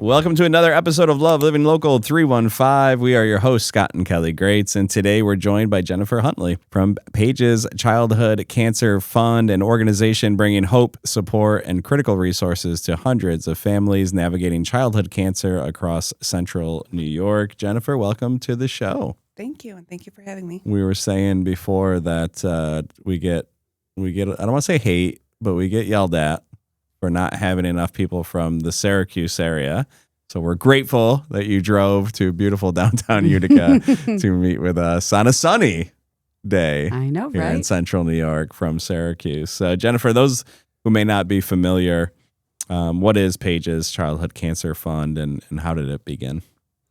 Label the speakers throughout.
Speaker 1: Welcome to another episode of Love Living Local 315. We are your hosts, Scott and Kelly Greats, and today we're joined by Jennifer Huntley from Paige's Childhood Cancer Fund, an organization bringing hope, support, and critical resources to hundreds of families navigating childhood cancer across central New York. Jennifer, welcome to the show.
Speaker 2: Thank you, and thank you for having me.
Speaker 1: We were saying before that we get, I don't want to say hate, but we get yelled at for not having enough people from the Syracuse area. So we're grateful that you drove to beautiful downtown Utica to meet with us on a sunny day.
Speaker 3: I know,
Speaker 1: here
Speaker 3: right?
Speaker 1: in central New York from Syracuse. Jennifer, those who may not be familiar, what is Paige's Childhood Cancer Fund and how did it begin?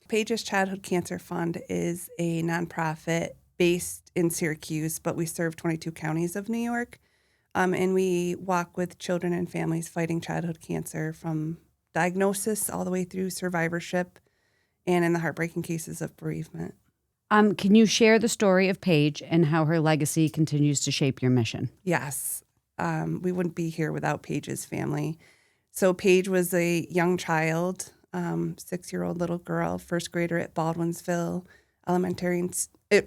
Speaker 2: Paige's Childhood Cancer Fund is a nonprofit based in Syracuse, but we serve 22 counties of New York. And we walk with children and families fighting childhood cancer from diagnosis all the way through survivorship and in the heartbreaking cases of bereavement.
Speaker 3: Can you share the story of Paige and how her legacy continues to shape your mission?
Speaker 2: Yes. We wouldn't be here without Paige's family. So Paige was a young child, 6-year-old little girl, first grader at Baldwinsville Elementary,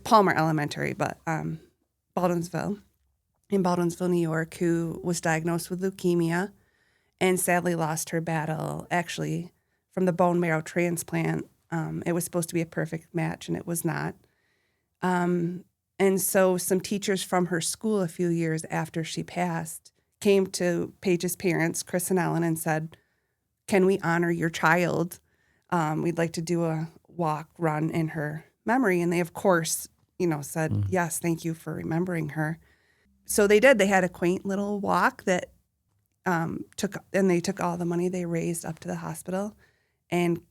Speaker 2: Palmer Elementary, but Baldwinsville. In Baldwinsville, New York, who was diagnosed with leukemia and sadly lost her battle, actually, from the bone marrow transplant. It was supposed to be a perfect match, and it was not. And so some teachers from her school a few years after she passed came to Paige's parents, Chris and Ellen, and said, can we honor your child? We'd like to do a walk, run in her memory. And they, of course, said, yes, thank you for remembering her. So they did. They had a quaint little walk that they took all the money they raised up to the hospital and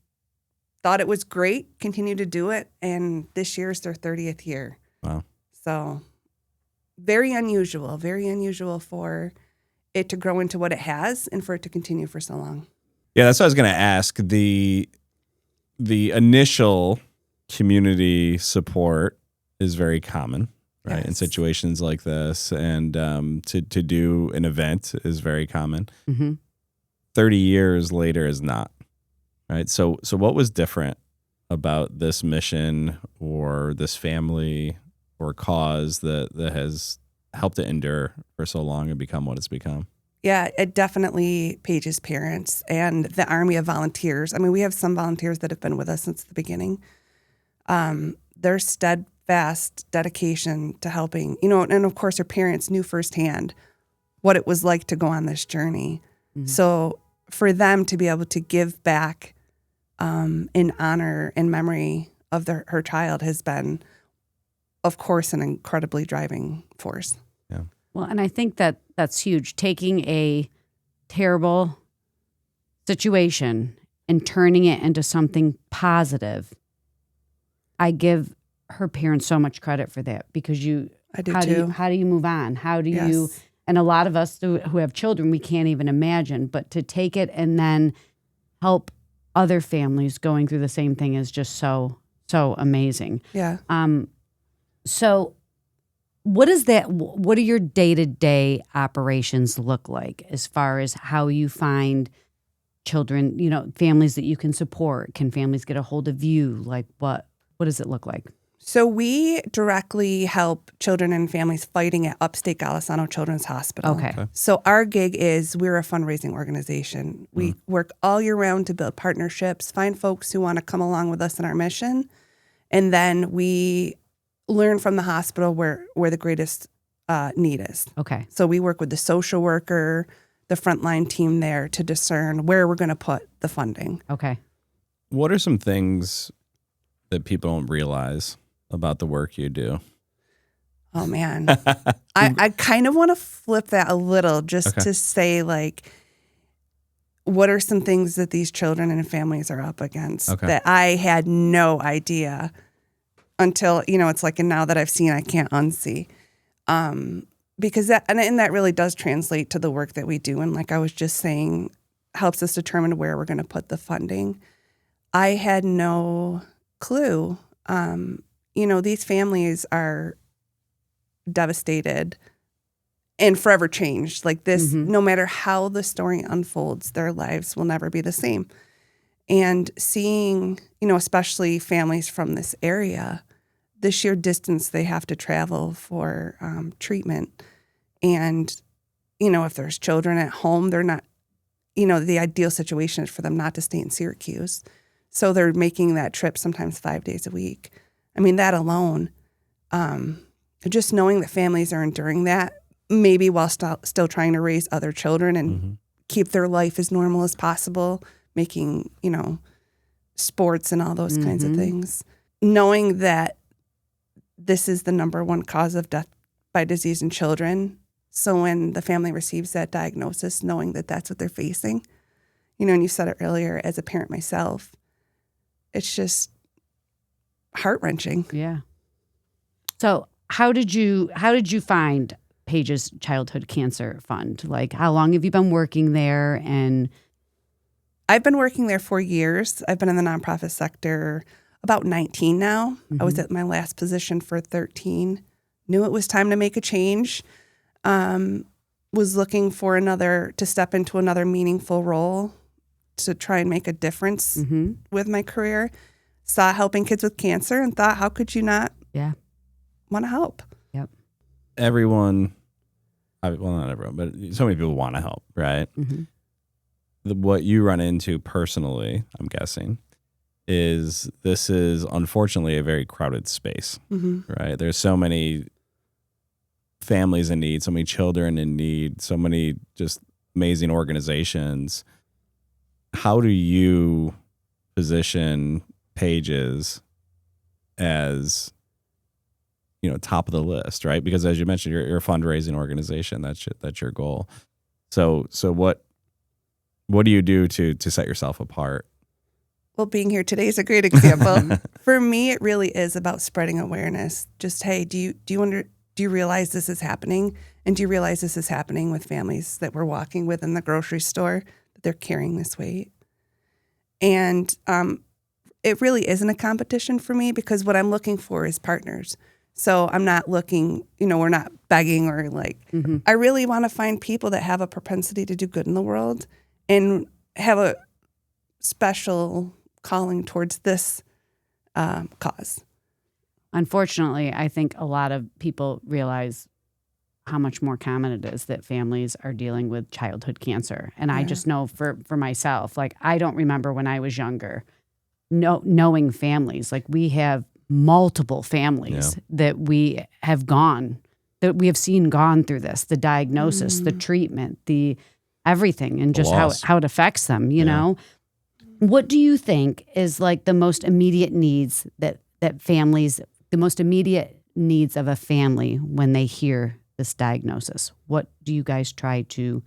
Speaker 2: thought it was great, continued to do it. And this year's their 30th year.
Speaker 1: Wow. So
Speaker 2: very unusual for it to grow into what it has and for it to continue for so long.
Speaker 1: Yeah, that's what I was going to ask. The initial community support is very common. Right.
Speaker 2: Yes.
Speaker 1: In situations like this, and to do an event is very common.
Speaker 3: Mm-hmm.
Speaker 1: 30 years later is not. Right. So what was different about this mission or this family or cause that has helped it endure for so long and become what it's become?
Speaker 2: Yeah, it definitely Paige's parents and the army of volunteers. I mean, we have some volunteers that have been with us since the beginning. They're steadfast dedication to helping, and of course her parents knew firsthand what it was like to go on this journey. Mm-hmm. So for them to be able to give back in honor and memory of her child has been, of course, an incredibly driving force.
Speaker 1: Yeah.
Speaker 3: Well, and I think that's huge. Taking a terrible situation and turning it into something positive. I give her parents so much credit for that because
Speaker 2: I do too.
Speaker 3: How do you move on? How do
Speaker 2: Yes.
Speaker 3: you, and a lot of us who have children, we can't even imagine, but to take it and then help other families going through the same thing is just so amazing.
Speaker 2: Yeah.
Speaker 3: So what do your day-to-day operations look like as far as how you find children, families that you can support? Can families get a hold of you? Like what does it look like?
Speaker 2: So we directly help children and families fighting at Upstate Golisano Children's Hospital.
Speaker 3: Okay.
Speaker 2: So our gig is we're a fundraising organization. We work all year round to build partnerships, find folks who want to come along with us in our mission, and then we learn from the hospital where the greatest need is.
Speaker 3: Okay.
Speaker 2: So we work with the social worker, the frontline team there to discern where we're going to put the funding.
Speaker 3: Okay.
Speaker 1: What are some things that people don't realize about the work you do?
Speaker 2: Oh, man. I kind of want to flip that a little just to say, what are some things that these children and families are up against that I had no idea until, it's like, and now that I've seen, I can't unsee. Because that really does translate to the work that we do. And like I was just saying, helps us determine where we're going to put the funding. I had no clue. These families are devastated and forever changed. Like this, no matter how the story unfolds, their lives will never be the same. And seeing, especially families from this area, the sheer distance they have to travel for treatment. And, if there's children at home, they're not, the ideal situation is for them not to stay in Syracuse. So they're making that trip sometimes 5 days a week. I mean, that alone, just knowing that families are enduring that, maybe while still trying to raise other children and keep their life as normal as possible, making, sports and all those kinds of things. Knowing that this is the number one cause of death by disease in children. So when the family receives that diagnosis, knowing that that's what they're facing, and you said it earlier, as a parent myself, it's just heart-wrenching.
Speaker 3: Yeah. So how did you find Paige's Childhood Cancer Fund? Like, how long have you been working there? And
Speaker 2: I've been working there for years. I've been in the nonprofit sector about 19 now. I was at my last position for 13. Knew it was time to make a change. Was looking for to step into another meaningful role to try and make a difference with my career. Saw helping kids with cancer and thought, how could you not want to help?
Speaker 3: Yep.
Speaker 1: Everyone, well, not everyone, but so many people want to help, right? What you run into personally, I'm guessing, is this is unfortunately a very crowded space, right? There's so many families in need, so many children in need, so many just amazing organizations. How do you position Paige's as, top of the list, right? Because as you mentioned, you're a fundraising organization. That's your goal. So what do you do to set yourself apart?
Speaker 2: Well, being here today is a great example. For me, it really is about spreading awareness. Just, hey, do you realize this is happening? And do you realize this is happening with families that we're walking with in the grocery store, that they're carrying this weight? And it really isn't a competition for me, because what I'm looking for is partners. So I'm not looking, we're not begging or I really want to find people that have a propensity to do good in the world and have a special calling towards this cause.
Speaker 3: Unfortunately, I think a lot of people realize how much more common it is that families are dealing with childhood cancer. And I just know for myself, I don't remember when I was younger knowing families. We have multiple families that we have seen gone through this, the diagnosis, the treatment, the everything, and just how it affects them, you know? What do you think is the most immediate needs that families, the most immediate needs of a family when they hear this diagnosis? What do you guys try to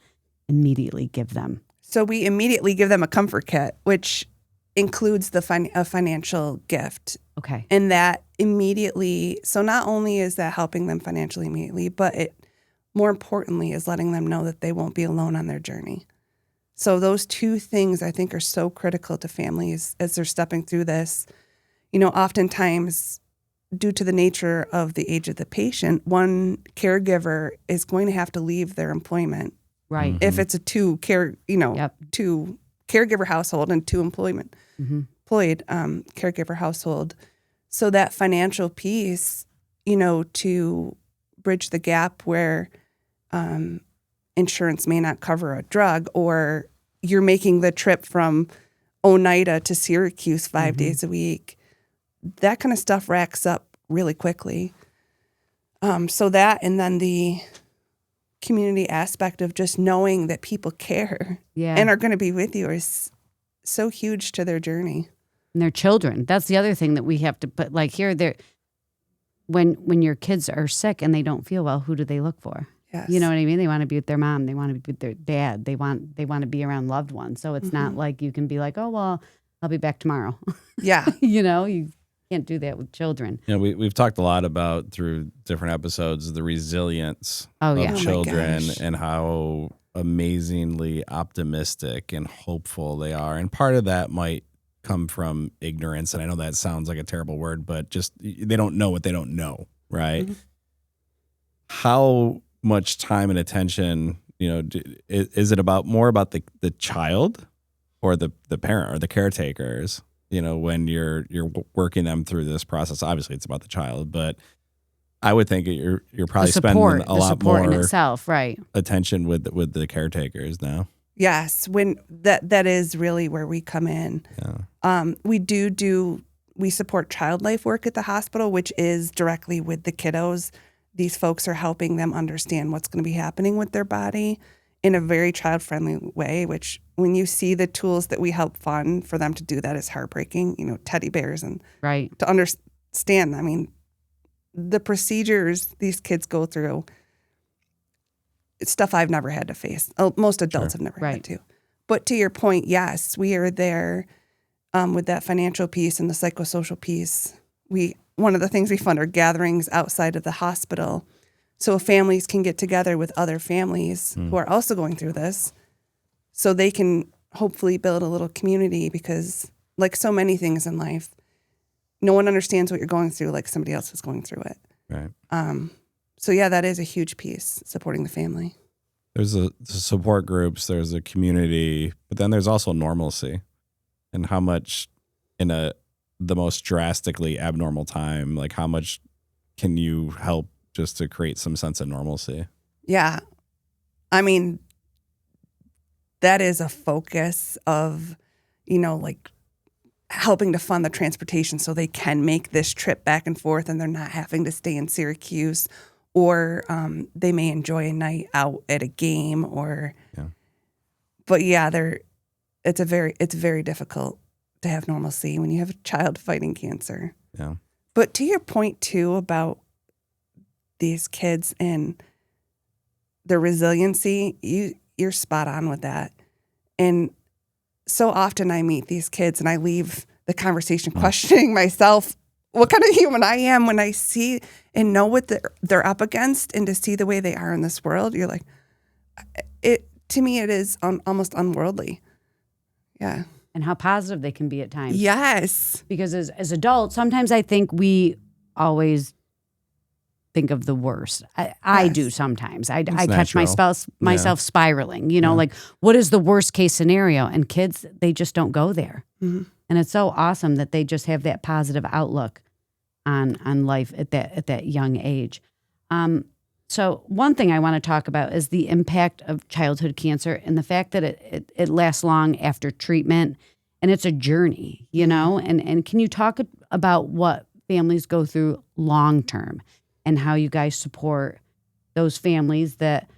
Speaker 3: immediately give them?
Speaker 2: So we immediately give them a comfort kit, which includes a financial gift.
Speaker 3: Okay.
Speaker 2: And that immediately, so not only is that helping them financially immediately, but it more importantly is letting them know that they won't be alone on their journey. So those two things I think are so critical to families as they're stepping through this. Oftentimes, due to the nature of the age of the patient, one caregiver is going to have to leave their employment.
Speaker 3: Right.
Speaker 2: If it's a two caregiver household and two employed caregiver household. So that financial piece, to bridge the gap where insurance may not cover a drug, or you're making the trip from Oneida to Syracuse 5 days a week, that kind of stuff racks up really quickly. So that, and then the community aspect of just knowing that people care and are going to be with you is so huge to their journey.
Speaker 3: And their children. That's the other thing that we have to put, when your kids are sick and they don't feel well, who do they look for?
Speaker 2: Yes.
Speaker 3: You know what I mean? They want to be with their mom. They want to be with their dad. They want to be around loved ones. So it's not like you can be like, oh, well, I'll be back tomorrow.
Speaker 2: Yeah.
Speaker 3: You can't do that with children.
Speaker 1: We've talked a lot about, through different episodes, the resilience of children and how amazingly optimistic and hopeful they are. And part of that might come from ignorance. And I know that sounds like a terrible word, but just they don't know what they don't know, right? How much time and attention, is it more about the child, or the parent or the caretakers, when you're working them through this process. Obviously it's about the child, but I would think you're probably spending a lot more
Speaker 3: in itself, right?
Speaker 1: attention with the caretakers now.
Speaker 2: Yes, when that is really where we come in.
Speaker 1: Yeah.
Speaker 2: We support child life work at the hospital, which is directly with the kiddos. These folks are helping them understand what's going to be happening with their body in a very child-friendly way, which when you see the tools that we help fund for them to do that is heartbreaking, teddy bears and
Speaker 3: right.
Speaker 2: to understand. I mean, the procedures these kids go through, it's stuff I've never had to face. Most adults have never had to. But to your point, yes, we are there with that financial piece and the psychosocial piece. One of the things we fund are gatherings outside of the hospital so families can get together with other families who are also going through this so they can hopefully build a little community, because like so many things in life, no one understands what you're going through like somebody else is going through it.
Speaker 1: Right.
Speaker 2: So yeah, that is a huge piece, supporting the family.
Speaker 1: There's the support groups, there's a community, but then there's also normalcy, and how much in the most drastically abnormal time, like how much can you help just to create some sense of normalcy?
Speaker 2: Yeah. I mean, that is a focus of, like helping to fund the transportation so they can make this trip back and forth and they're not having to stay in Syracuse, or they may enjoy a night out at a game but yeah, it's very difficult to have normalcy when you have a child fighting cancer.
Speaker 1: Yeah.
Speaker 2: But to your point too about these kids and their resiliency, you're spot on with that. And so often I meet these kids and I leave the conversation questioning myself what kind of human I am when I see and know what they're up against, and to see the way they are in this world, you're like, to me it is almost unworldly. Yeah.
Speaker 3: And how positive they can be at times.
Speaker 2: Yes.
Speaker 3: Because as adults, sometimes I think we always think of the worst. I do sometimes. I catch myself spiraling, like what is the worst case scenario? And kids, they just don't go there.
Speaker 2: Mm-hmm.
Speaker 3: And it's so awesome that they just have that positive outlook on life at that young age. So one thing I want to talk about is the impact of childhood cancer and the fact that it lasts long after treatment, and it's a journey, and can you talk about what families go through long term and how you guys support those families that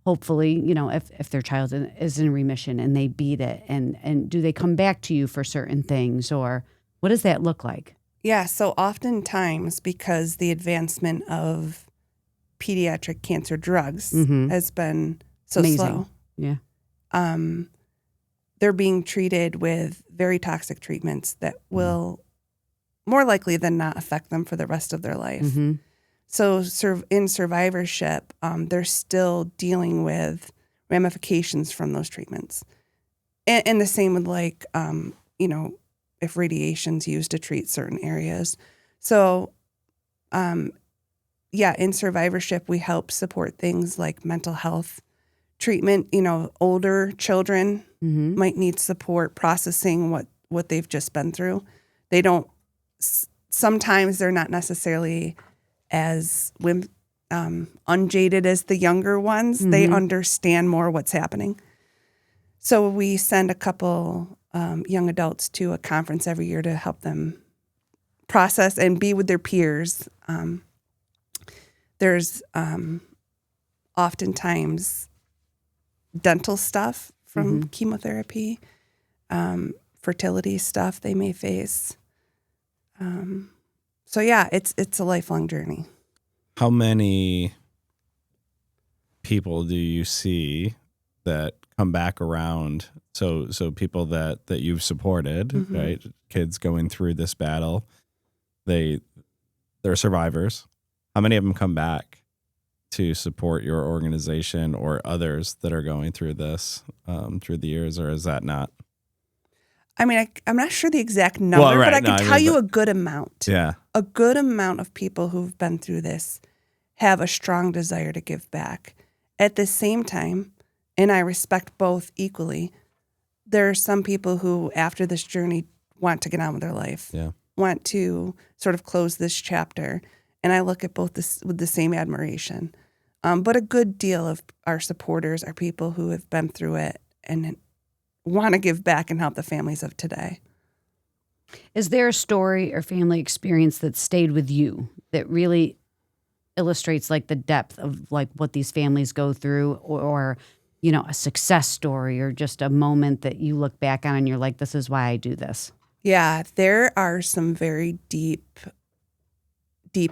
Speaker 3: hopefully, if their child is in remission and they beat it, and do they come back to you for certain things, or what does that look like?
Speaker 2: Yeah, so oftentimes, because the advancement of pediatric cancer drugs has been so
Speaker 3: amazing.
Speaker 2: Slow.
Speaker 3: Yeah.
Speaker 2: They're being treated with very toxic treatments that will more likely than not affect them for the rest of their life.
Speaker 3: Mm-hmm.
Speaker 2: So in survivorship, they're still dealing with ramifications from those treatments. And the same with if radiation's used to treat certain areas. So, in survivorship, we help support things like mental health treatment. Older children might need support processing what they've just been through. Sometimes they're not necessarily as unjaded as the younger ones. Mm-hmm. They understand more what's happening. So we send a couple young adults to a conference every year to help them process and be with their peers. There's oftentimes dental stuff from chemotherapy, fertility stuff they may face. So yeah, it's a lifelong journey.
Speaker 1: How many people do you see that come back around? So people that you've supported, right? Kids going through this battle, they're survivors. How many of them come back to support your organization or others that are going through this through the years, or is that not?
Speaker 2: I mean, I'm not sure the exact number, but I can tell you a good amount.
Speaker 1: Yeah.
Speaker 2: A good amount of people who've been through this have a strong desire to give back. At the same time, and I respect both equally, there are some people who, after this journey, want to get on with their life, want to sort of close this chapter. And I look at both this with the same admiration. But a good deal of our supporters are people who have been through it and want to give back and help the families of today.
Speaker 3: Is there a story or family experience that stayed with you that really illustrates like the depth of like what these families go through, or you know, a success story, or just a moment that you look back on and you're like, this is why I do this?
Speaker 2: Yeah, there are some very deep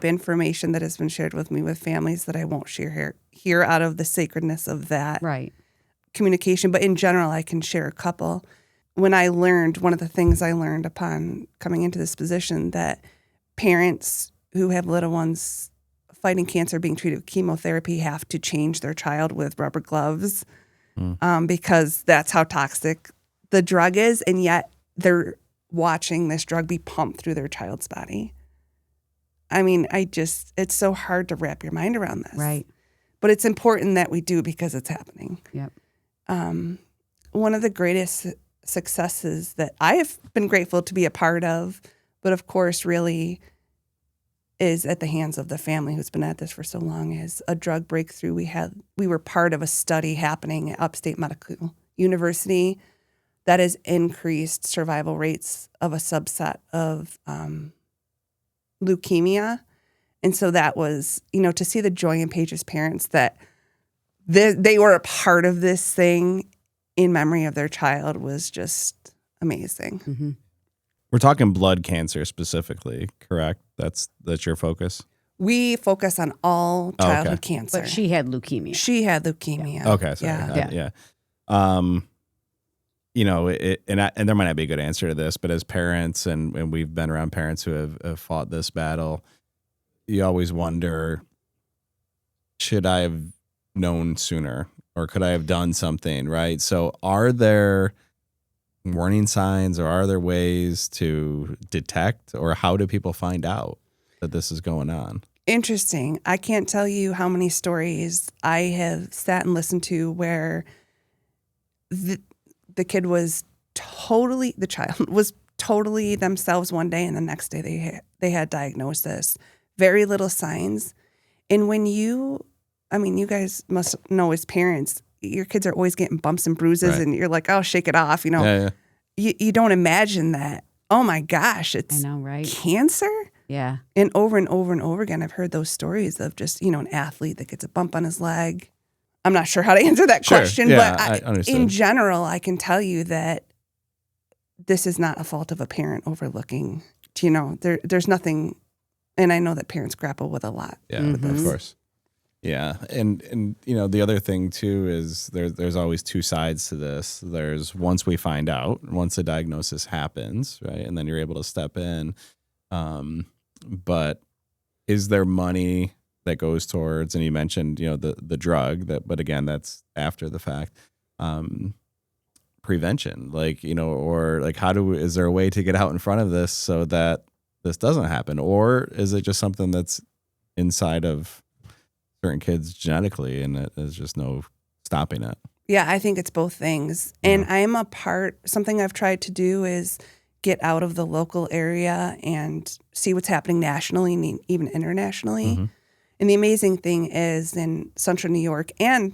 Speaker 2: information that has been shared with me with families that I won't share here out of the sacredness of that communication. But in general, I can share a couple. When I learned, one of the things I learned upon coming into this position, that parents who have little ones fighting cancer, being treated with chemotherapy, have to change their child with rubber gloves because that's how toxic the drug is. And yet they're watching this drug be pumped through their child's body. I mean, it's so hard to wrap your mind around this.
Speaker 3: Right.
Speaker 2: But it's important that we do because it's happening.
Speaker 3: Yep.
Speaker 2: One of the greatest successes that I have been grateful to be a part of, but of course really is at the hands of the family who's been at this for so long, is a drug breakthrough. We were part of a study happening at Upstate Medical University that has increased survival rates of a subset of leukemia. And so that was, to see the joy in Paige's parents that they were a part of this thing in memory of their child was just amazing.
Speaker 3: Mm-hmm.
Speaker 1: We're talking blood cancer specifically, correct? That's your focus?
Speaker 2: We focus on all childhood cancer.
Speaker 3: But she had leukemia.
Speaker 2: She had leukemia.
Speaker 1: Yeah. Okay, sorry. Yeah. And there might not be a good answer to this, but as parents, and we've been around parents who have fought this battle, you always wonder, should I have known sooner, or could I have done something, right? So are there warning signs, or are there ways to detect, or how do people find out that this is going on?
Speaker 2: Interesting. I can't tell you how many stories I have sat and listened to where the child was totally themselves one day, and the next day they had diagnosis. Very little signs. And when you guys must know as parents, your kids are always getting bumps and bruises, right, and you're like, oh, shake it off. You don't imagine that. Oh my gosh, it's cancer.
Speaker 3: Yeah.
Speaker 2: And over and over again, I've heard those stories of just, an athlete that gets a bump on his leg. I'm not sure how to answer that question, but
Speaker 1: I
Speaker 2: in general, I can tell you that this is not a fault of a parent overlooking. There's nothing, and I know that parents grapple with a lot.
Speaker 1: Yeah, of course. Yeah, and the other thing too is there's always two sides to this. There's once we find out, once a diagnosis happens, right, and then you're able to step in. But is there money that goes towards, and you mentioned the drug, but again, that's after the fact, prevention, is there a way to get out in front of this so that this doesn't happen, or is it just something that's inside of certain kids genetically and there's just no stopping it?
Speaker 2: Yeah, I think it's both things. And I'm something I've tried to do is get out of the local area and see what's happening nationally and even internationally. Mm-hmm. And the amazing thing is, in Central New York and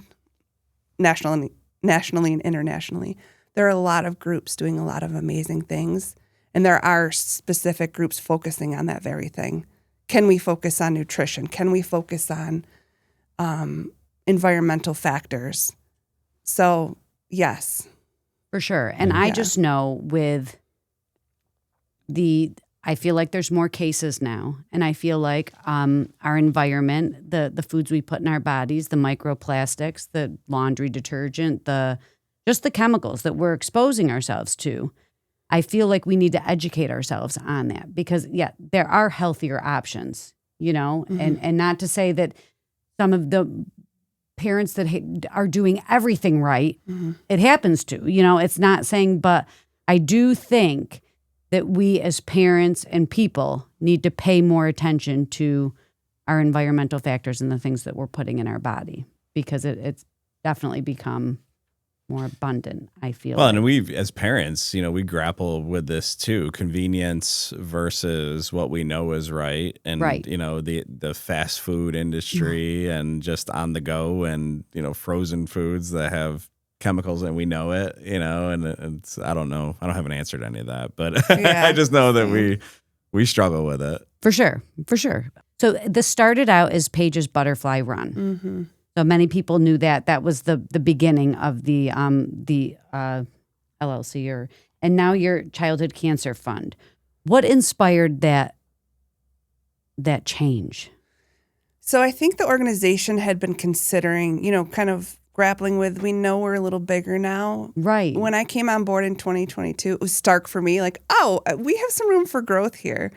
Speaker 2: nationally and internationally, there are a lot of groups doing a lot of amazing things. And there are specific groups focusing on that very thing. Can we focus on nutrition? Can we focus on environmental factors? So, yes.
Speaker 3: For sure. And I just know I feel like there's more cases now. And I feel like our environment, the foods we put in our bodies, the microplastics, the laundry detergent, just the chemicals that we're exposing ourselves to, I feel like we need to educate ourselves on that because, there are healthier options, mm-hmm. and not to say that some of the parents that are doing everything right, mm-hmm. it happens to, it's not saying, but I do think that we as parents and people need to pay more attention to our environmental factors and the things that we're putting in our body because it's definitely become more abundant, I feel.
Speaker 1: Well,
Speaker 3: like.
Speaker 1: and we, as parents, we grapple with this too: convenience versus what we know is right, and
Speaker 3: Right.
Speaker 1: the fast food industry and just on the go, and frozen foods that have chemicals, and we know it, and it's, I don't know, I don't have an answer to any of that, but
Speaker 2: Yeah.
Speaker 1: I just know that we struggle with it.
Speaker 3: For sure. So this started out as Paige's Butterfly Run.
Speaker 2: Mm-hmm.
Speaker 3: So many people knew that was the beginning of the LLC, and now your Childhood Cancer Fund. What inspired that change?
Speaker 2: So I think the organization had been considering, kind of grappling with, we know we're a little bigger now.
Speaker 3: Right.
Speaker 2: When I came on board in 2022, it was stark for me, like, oh, we have some room for growth here.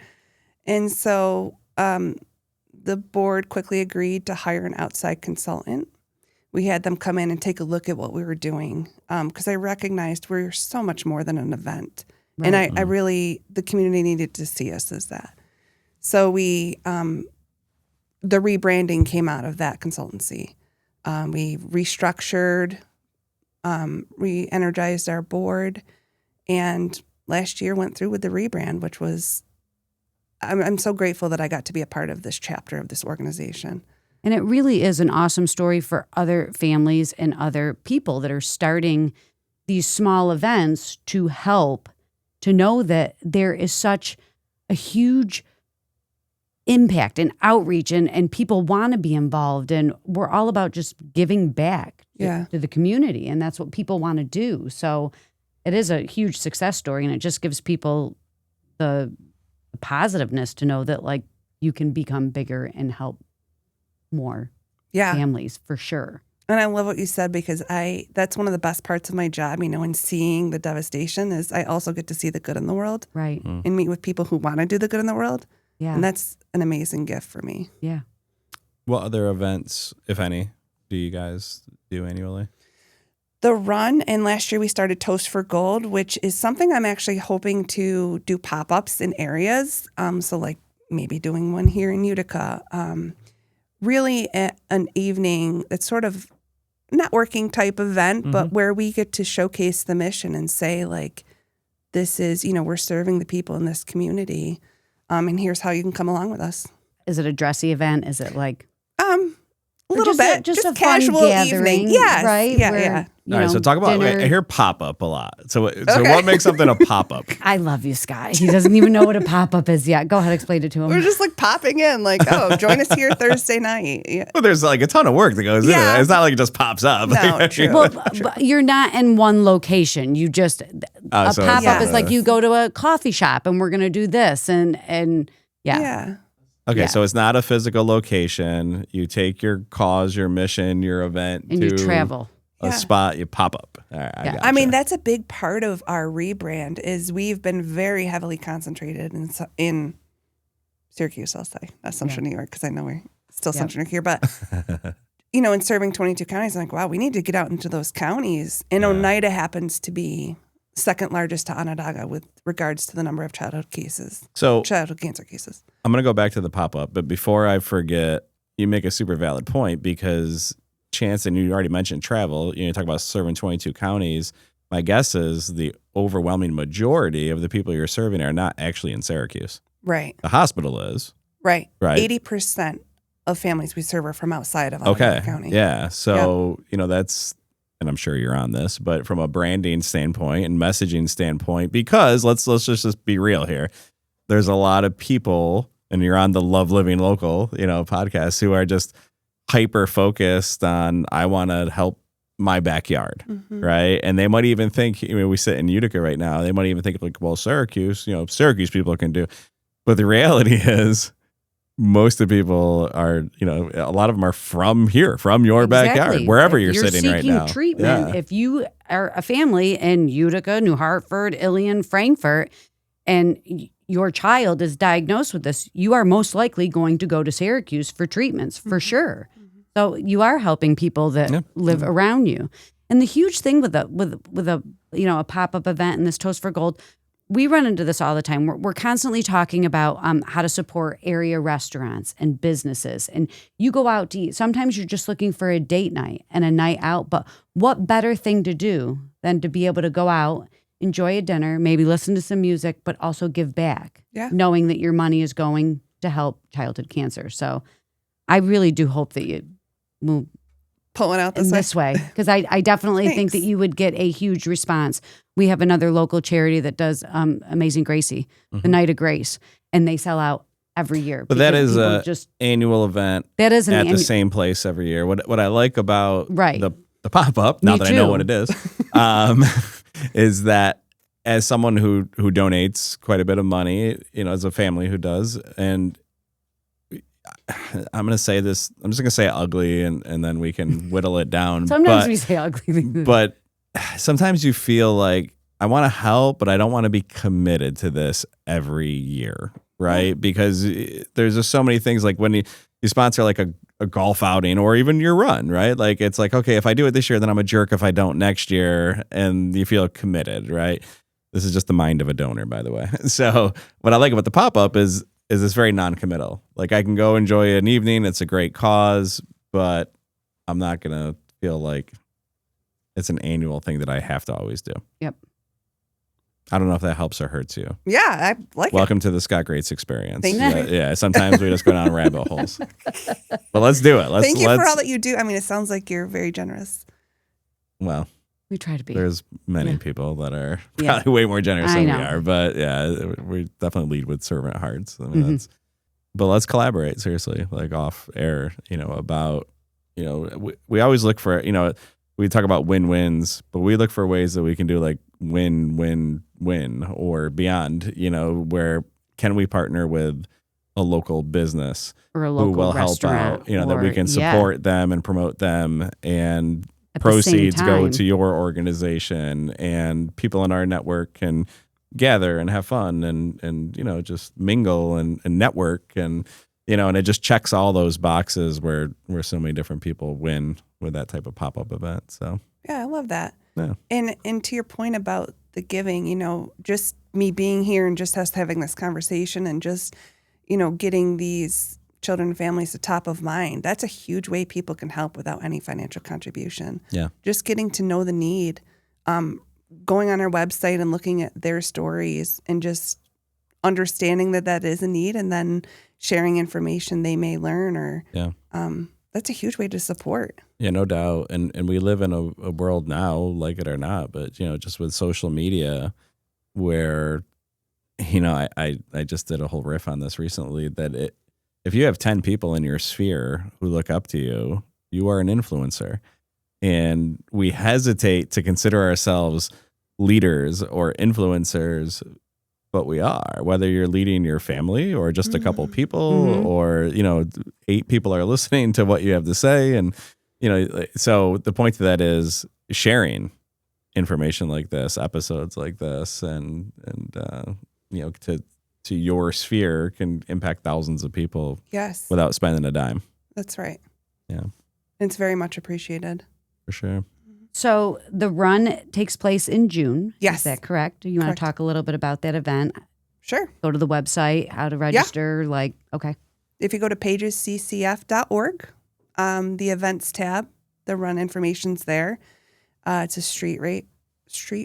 Speaker 2: And so the board quickly agreed to hire an outside consultant. We had them come in and take a look at what we were doing, because I recognized we're so much more than an event.
Speaker 3: Right.
Speaker 2: And I really, the community needed to see us as that. So the rebranding came out of that consultancy. We restructured, re-energized our board, and last year went through with the rebrand, which was, I'm so grateful that I got to be a part of this chapter of this organization.
Speaker 3: And it really is an awesome story for other families and other people that are starting these small events to help, to know that there is such a huge impact and outreach, and people want to be involved, and we're all about just giving back to the community, and that's what people want to do. So it is a huge success story, and it just gives people the positiveness to know that, like, you can become bigger and help more families, for sure.
Speaker 2: And I love what you said, because that's one of the best parts of my job, in seeing the devastation, is I also get to see the good in the world.
Speaker 3: Right.
Speaker 2: And meet with people who want to do the good in the world.
Speaker 3: Yeah.
Speaker 2: And that's an amazing gift for me.
Speaker 3: Yeah.
Speaker 1: What other events, if any, do you guys do annually?
Speaker 2: The run, and last year we started Toast for Gold, which is something I'm actually hoping to do pop-ups in areas. So like maybe doing one here in Utica. Really an evening that's sort of networking type event, but where we get to showcase the mission and say, like, this is, we're serving the people in this community. And here's how you can come along with us.
Speaker 3: Is it a dressy event? Is it like
Speaker 2: a little bit, just a casual
Speaker 3: fun
Speaker 2: evening,
Speaker 3: gathering, right?
Speaker 2: Yeah,
Speaker 3: Where,
Speaker 2: yeah.
Speaker 1: All right, so talk about,
Speaker 3: dinner.
Speaker 1: I hear pop-up a lot. So what makes something a pop-up?
Speaker 3: I love you, Scott. He doesn't even know what a pop-up is yet. Go ahead, explain it to him.
Speaker 2: We're just like popping in, like, oh, join us here Thursday night. Yeah.
Speaker 1: Well, there's like a ton of work that goes into it. It's not like it just pops up.
Speaker 2: No, true.
Speaker 3: Well, but you're not in one location. You just, a
Speaker 1: so
Speaker 3: pop-up is like you go to a coffee shop and we're going to do this. And yeah.
Speaker 2: Yeah.
Speaker 1: Okay,
Speaker 3: Yeah.
Speaker 1: so it's not a physical location. You take your cause, your mission, your event
Speaker 3: And
Speaker 1: to
Speaker 3: you travel.
Speaker 1: a spot, you pop up. All right,
Speaker 3: Yeah.
Speaker 1: gotcha.
Speaker 2: I mean, that's a big part of our rebrand is we've been very heavily concentrated in Syracuse, I'll say. Not Central New York, because I know we're still Central New York here. But, in serving 22 counties, I'm like, wow, we need to get out into those counties. And Oneida happens to be second largest to Onondaga with regards to the number of childhood cancer cases. I'm
Speaker 1: going to go back to the pop-up, but before I forget, you make a super valid point, because Chance, and you already mentioned travel, you talk about serving 22 counties. My guess is the overwhelming majority of the people you're serving are not actually in Syracuse.
Speaker 2: Right.
Speaker 1: The hospital is.
Speaker 2: Right.
Speaker 1: Right.
Speaker 2: 80% of families we serve are from outside of Onondaga County.
Speaker 1: Yeah. So, that's, and I'm sure you're on this, but from a branding standpoint and messaging standpoint, because let's just be real here. There's a lot of people, and you're on the Love Living Local, podcast, who are just hyper focused on, I want to help my backyard, right? And they might even think, we sit in Utica right now, they might even think like, well, Syracuse, Syracuse people can do. But the reality is, most of the people are, a lot of them are from here, from your backyard, wherever you're sitting right now.
Speaker 3: Treatment. If you are a family in Utica, New Hartford, Ilion, Frankfort, and your child is diagnosed with this, you are most likely going to go to Syracuse for treatments, for sure. So you are helping people that live around you. And the huge thing with a a pop-up event and this Toast for Gold, we run into this all the time. We're constantly talking about how to support area restaurants and businesses. And you go out to eat. Sometimes you're just looking for a date night and a night out. But what better thing to do than to be able to go out, enjoy a dinner, maybe listen to some music, but also give back, knowing that your money is going to help childhood cancer. So I really do hope that you move
Speaker 2: pulling out
Speaker 3: this way, because I definitely think that you would get a huge response. We have another local charity that does Amazing Gracie, the Night of Grace, and they sell out every year.
Speaker 1: But that is a annual event.
Speaker 3: That is
Speaker 1: at the same place every year. What I like about the pop up, now that I know what it is, is that as someone who donates quite a bit of money, as a family who does, and I'm going to say this, I'm just going to say ugly and then we can whittle it down.
Speaker 3: Sometimes we say ugly.
Speaker 1: But sometimes you feel like I want to help, but I don't want to be committed to this every year, right? Because there's just so many things, like when you sponsor like a golf outing or even your run, right? Like it's like, okay, if I do it this year, then I'm a jerk if I don't next year, and you feel committed, right? This is just the mind of a donor, by the way. So what I like about the pop-up is it's very non-committal. Like I can go enjoy an evening. It's a great cause, but I'm not going to feel like it's an annual thing that I have to always do.
Speaker 3: Yep.
Speaker 1: I don't know if that helps or hurts you.
Speaker 2: Yeah, I like
Speaker 1: Welcome to the Scott Grates experience.
Speaker 2: Thank you.
Speaker 1: Yeah, sometimes we just go down rabbit holes. But let's do it.
Speaker 2: Thank you for all that you do. I mean, it sounds like you're very generous.
Speaker 1: Well,
Speaker 3: we try to be.
Speaker 1: There's many people that are probably way more generous than we are. But yeah, we definitely lead with servant hearts. I mean, but let's collaborate, seriously, like off air, about, we always look for, we talk about win-wins, but we look for ways that we can do like win-win-win or beyond, where can we partner with a local business
Speaker 3: or a local
Speaker 1: who will help out, that we can support them and promote them, and proceeds go to your organization, and people in our network can gather and have fun and just mingle and network, and and it just checks all those boxes where so many different people win with that type of pop-up event. So
Speaker 2: yeah, I love that.
Speaker 1: Yeah.
Speaker 2: And to your point about the giving, just me being here and just us having this conversation and just getting these children and families to top of mind, that's a huge way people can help without any financial contribution.
Speaker 1: Yeah.
Speaker 2: Just getting to know the need, going on our website and looking at their stories and just understanding that is a need, and then sharing information they may learn, or that's a huge way to support.
Speaker 1: Yeah, no doubt. And we live in a world now, like it or not, but just with social media where I just did a whole riff on this recently, that if you have 10 people in your sphere who look up to you, you are an influencer. And we hesitate to consider ourselves leaders or influencers, but we are. Whether you're leading your family or just a couple people, or 8 people are listening to what you have to say, and so the point to that is sharing information like this, episodes like this, and to your sphere can impact thousands of people.
Speaker 2: Yes.
Speaker 1: Without spending a dime.
Speaker 2: That's right.
Speaker 1: Yeah.
Speaker 2: It's very much appreciated.
Speaker 1: For sure.
Speaker 3: So the run takes place in June.
Speaker 2: Yes.
Speaker 3: Is that correct? You want to talk a little bit about that event?
Speaker 2: Sure.
Speaker 3: Go to the website, how to register, okay.
Speaker 2: If you go to pagesccf.org, the events tab, the run information's there. It's a street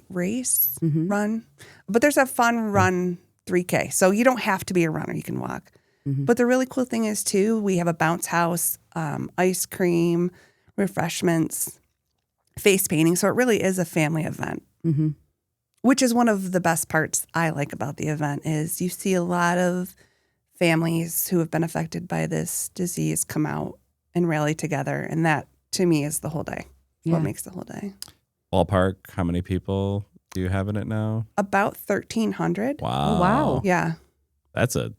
Speaker 2: race run. But there's a fun run 3K. So you don't have to be a runner. You can walk. But the really cool thing is, too, we have a bounce house, ice cream, refreshments, face painting. So it really is a family event, which is one of the best parts I like about the event, is you see a lot of families who have been affected by this disease come out and rally together. And that, to me, is the whole day. What makes the whole day.
Speaker 1: Ballpark, how many people do you have in it now?
Speaker 2: About 1,300.
Speaker 1: Wow.
Speaker 3: Oh, wow.
Speaker 2: Yeah.
Speaker 1: That's a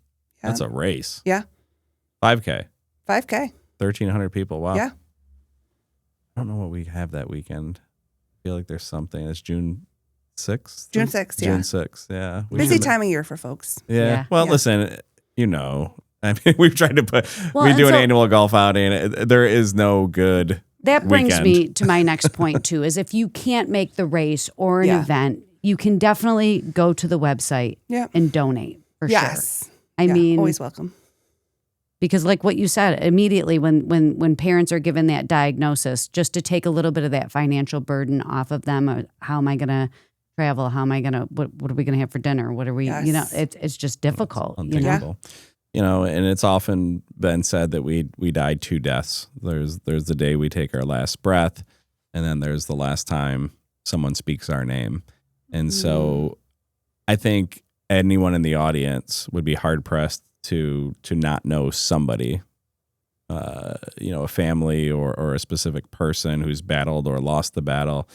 Speaker 1: race.
Speaker 2: Yeah.
Speaker 1: 5K. 1,300 people. Wow.
Speaker 2: Yeah.
Speaker 1: I don't know what we have that weekend. I feel like there's something. It's June 6th?
Speaker 2: June 6th, yeah.
Speaker 1: June 6th, yeah.
Speaker 2: Busy time of year for folks.
Speaker 1: Yeah. Well, listen, I mean, we've tried to we do an annual golf outing. There is no good
Speaker 3: That brings
Speaker 1: weekend.
Speaker 3: me to my next point, too, is if you can't make the race or an event, you can definitely go to the website and donate for sure. I mean,
Speaker 2: always welcome.
Speaker 3: Because like what you said, immediately when parents are given that diagnosis, just to take a little bit of that financial burden off of them, how am I going to travel? How am I going to, what are we going to have for dinner? What are we, it's just difficult.
Speaker 1: It's unthinkable. And it's often been said that we die 2 deaths. There's the day we take our last breath, and then there's the last time someone speaks our name. And so I think anyone in the audience would be hard pressed to not know somebody, a family or a specific person who's battled or lost the battle.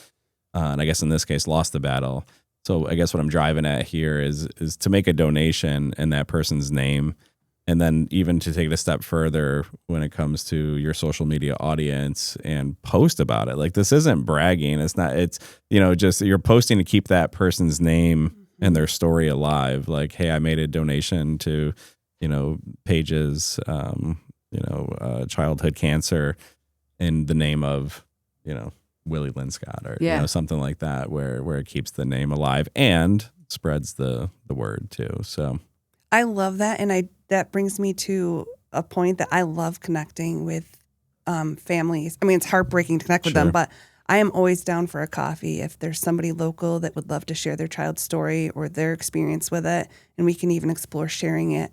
Speaker 1: And I guess in this case, lost the battle. So I guess what I'm driving at here is to make a donation in that person's name. And then even to take it a step further when it comes to your social media audience and post about it. Like, this isn't bragging. It's not, it's, just you're posting to keep that person's name and their story alive. Like, hey, I made a donation to, Paige's, childhood cancer in the name of, Willie Lynn Scott or, something like that, where it keeps the name alive and spreads the word too. So
Speaker 2: I love that. And that brings me to a point that I love connecting with families. I mean, it's heartbreaking to connect with them, but I am always down for a coffee if there's somebody local that would love to share their child's story or their experience with it. And we can even explore sharing it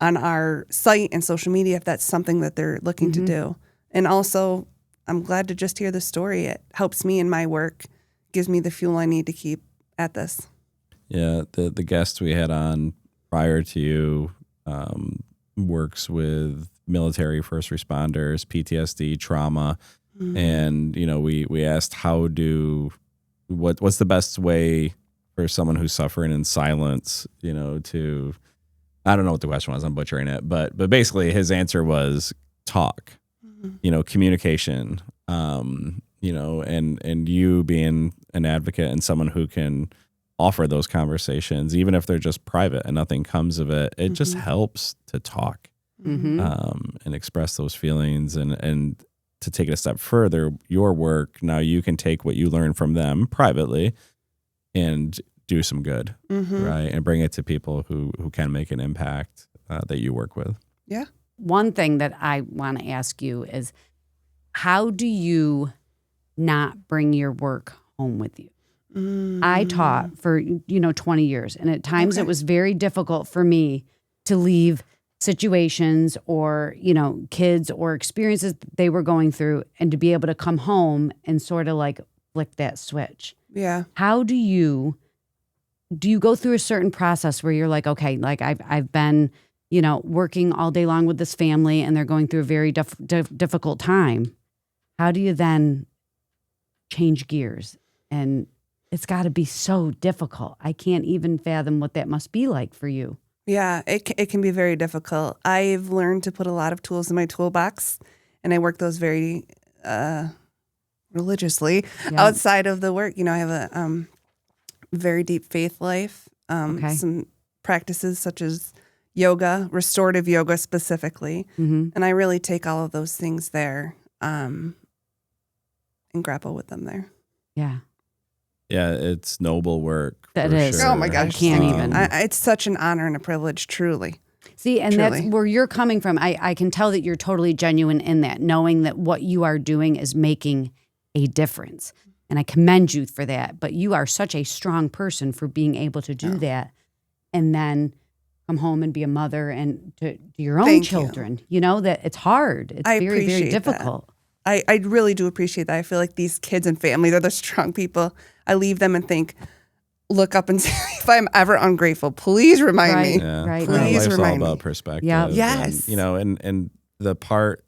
Speaker 2: on our site and social media if that's something that they're looking to do. And also, I'm glad to just hear the story. It helps me in my work, gives me the fuel I need to keep at this.
Speaker 1: Yeah, the guest we had on prior to you works with military first responders, PTSD, trauma, and we asked what's the best way for someone who's suffering in silence, to, I don't know what the question was, I'm butchering it, but basically his answer was talk, communication, and you being an advocate and someone who can offer those conversations, even if they're just private and nothing comes of it, it just helps to talk and express those feelings and to take it a step further, your work, now you can take what you learn from them privately and do some good, right? And bring it to people who can make an impact that you work with.
Speaker 2: Yeah.
Speaker 3: One thing that I want to ask you is, how do you not bring your work home with you? I taught for, 20 years, and at times it was very difficult for me to leave situations or, kids or experiences that they were going through and to be able to come home and sort of like flick that switch.
Speaker 2: Yeah.
Speaker 3: How do you go through a certain process where you're like, okay, like I've been, working all day long with this family and they're going through a very difficult time. How do you then change gears? And it's got to be so difficult. I can't even fathom what that must be like for you.
Speaker 2: Yeah, it can be very difficult. I've learned to put a lot of tools in my toolbox, and I work those very religiously outside of the work. I have a very deep faith life, some practices such as yoga, restorative yoga specifically, and I really take all of those things there and grapple with them there.
Speaker 3: Yeah.
Speaker 1: Yeah, it's noble work.
Speaker 3: That is.
Speaker 2: Sure. Oh my gosh.
Speaker 3: I can't even.
Speaker 2: It's such an honor and a privilege, truly.
Speaker 3: See, and that's where you're coming from. I can tell that you're totally genuine in that, knowing that what you are doing is making a difference. And I commend you for that. But you are such a strong person for being able to do that and then come home and be a mother and to your own children. That it's hard. It's very, very difficult.
Speaker 2: I really do appreciate that. I feel like these kids and families are the strong people. I leave them and look up and say, if I'm ever ungrateful, please remind me.
Speaker 1: Yeah.
Speaker 3: Right.
Speaker 2: Please
Speaker 1: Life's
Speaker 2: remind
Speaker 1: all about
Speaker 2: me.
Speaker 1: perspective.
Speaker 3: Yeah.
Speaker 2: Yes.
Speaker 1: And the part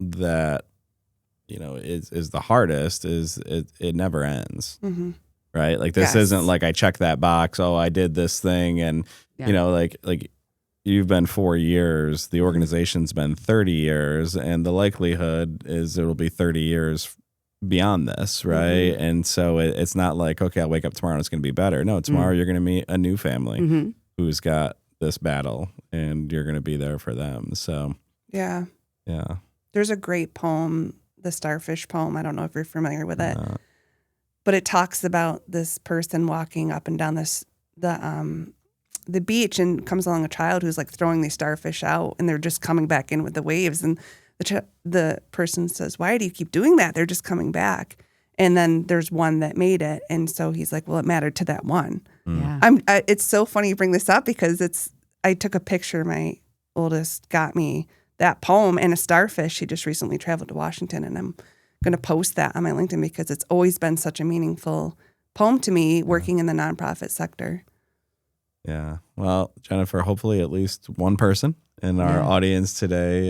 Speaker 1: that, is the hardest is it never ends. Right? Like, this isn't like I check that box, I did this thing, and like you've been 4 years, the organization's been 30 years, and the likelihood is it'll be 30 years beyond this, right? And so it's not like, okay, I'll wake up tomorrow and it's going to be better. No, tomorrow you're going to meet a new family who's got this battle, and you're going to be there for them. So yeah.
Speaker 2: There's a great poem, the Starfish poem. I don't know if you're familiar with it, But it talks about this person walking up and down the beach, and comes along a child who's like throwing these starfish out, and they're just coming back in with the waves. And the person says, "Why do you keep doing that? They're just coming back." And then there's one that made it, and so he's like, "Well, it mattered to that one."
Speaker 3: Yeah.
Speaker 2: It's so funny you bring this up because I took a picture. My oldest got me that poem and a starfish. She just recently traveled to Washington, and I'm going to post that on my LinkedIn because it's always been such a meaningful poem to me working in the nonprofit sector.
Speaker 1: Yeah. Well, Jennifer, hopefully at least one person in our audience today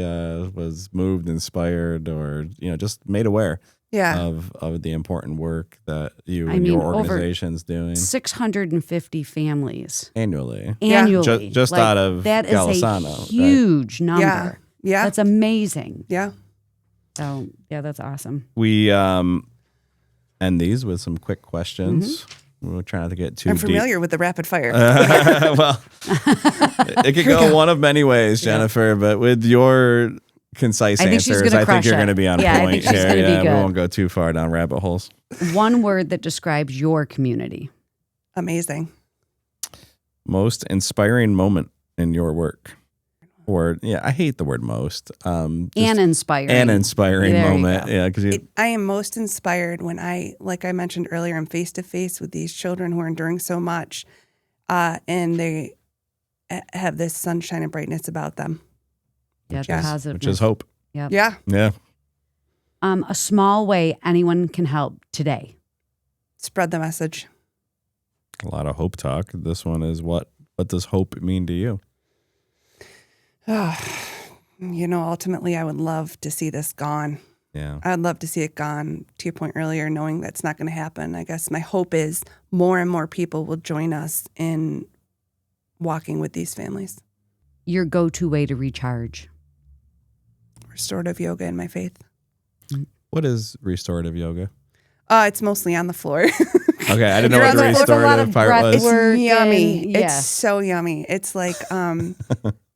Speaker 1: was moved, inspired, or just made aware of the important work that you and your organization's doing.
Speaker 3: 650 families
Speaker 1: annually. Just
Speaker 3: like,
Speaker 1: out of
Speaker 3: that
Speaker 1: Golisano,
Speaker 3: is a huge number.
Speaker 2: Yeah.
Speaker 3: That's amazing.
Speaker 2: Yeah.
Speaker 3: So, yeah, that's awesome.
Speaker 1: We end these with some quick questions. We'll try not to get too
Speaker 2: I'm familiar with the rapid fire.
Speaker 1: Well, it could go one of many ways, Jennifer, but with your concise answers, I think you're going to be on point
Speaker 3: I think she's
Speaker 1: here.
Speaker 3: Be good.
Speaker 1: We won't go too far down rabbit holes.
Speaker 3: One word that describes your community.
Speaker 2: Amazing.
Speaker 1: Most inspiring moment in your work. Or, I hate the word most.
Speaker 3: An inspiring
Speaker 1: moment. Yeah, because
Speaker 2: I am most inspired when like I mentioned earlier, I'm face to face with these children who are enduring so much, and they have this sunshine and brightness about them.
Speaker 3: Yeah, positiveness.
Speaker 1: Which is hope.
Speaker 3: Yep.
Speaker 2: Yeah.
Speaker 3: A small way anyone can help today.
Speaker 2: Spread the message.
Speaker 1: A lot of hope talk. This one is what does hope mean to you?
Speaker 2: Ultimately, I would love to see this gone.
Speaker 1: Yeah.
Speaker 2: I'd love to see it gone, to your point earlier, knowing that's not going to happen. I guess my hope is more and more people will join us in walking with these families.
Speaker 3: Your go-to way to recharge.
Speaker 2: Restorative yoga and my faith.
Speaker 1: What is restorative yoga?
Speaker 2: It's mostly on the floor.
Speaker 1: Okay, I didn't know what the restorative part was.
Speaker 2: It's yummy.
Speaker 3: Yeah.
Speaker 2: It's so yummy. It's like,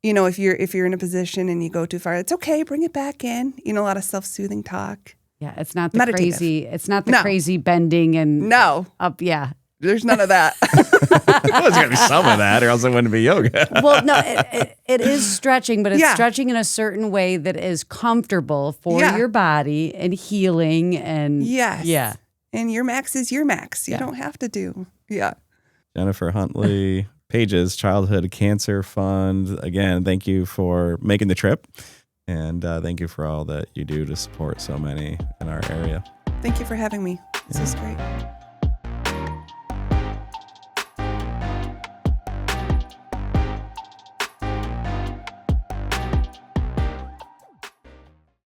Speaker 2: if you're in a position and you go too far, it's okay. Bring it back in. A lot of self-soothing talk.
Speaker 3: Yeah, it's not the
Speaker 2: Meditative.
Speaker 3: crazy. It's not the crazy bending and up. Yeah,
Speaker 2: there's none of that.
Speaker 1: Well, there's got to be some of that, or else it wouldn't be yoga.
Speaker 3: Well, no, it is stretching, but it's stretching in a certain way that is comfortable for your body and healing. And
Speaker 2: yeah. And your max is your max. You don't have to do. Yeah.
Speaker 1: Jennifer Huntley, Paige's Childhood Cancer Fund. Again, thank you for making the trip. And thank you for all that you do to support so many in our area.
Speaker 2: Thank you for having me. This is great.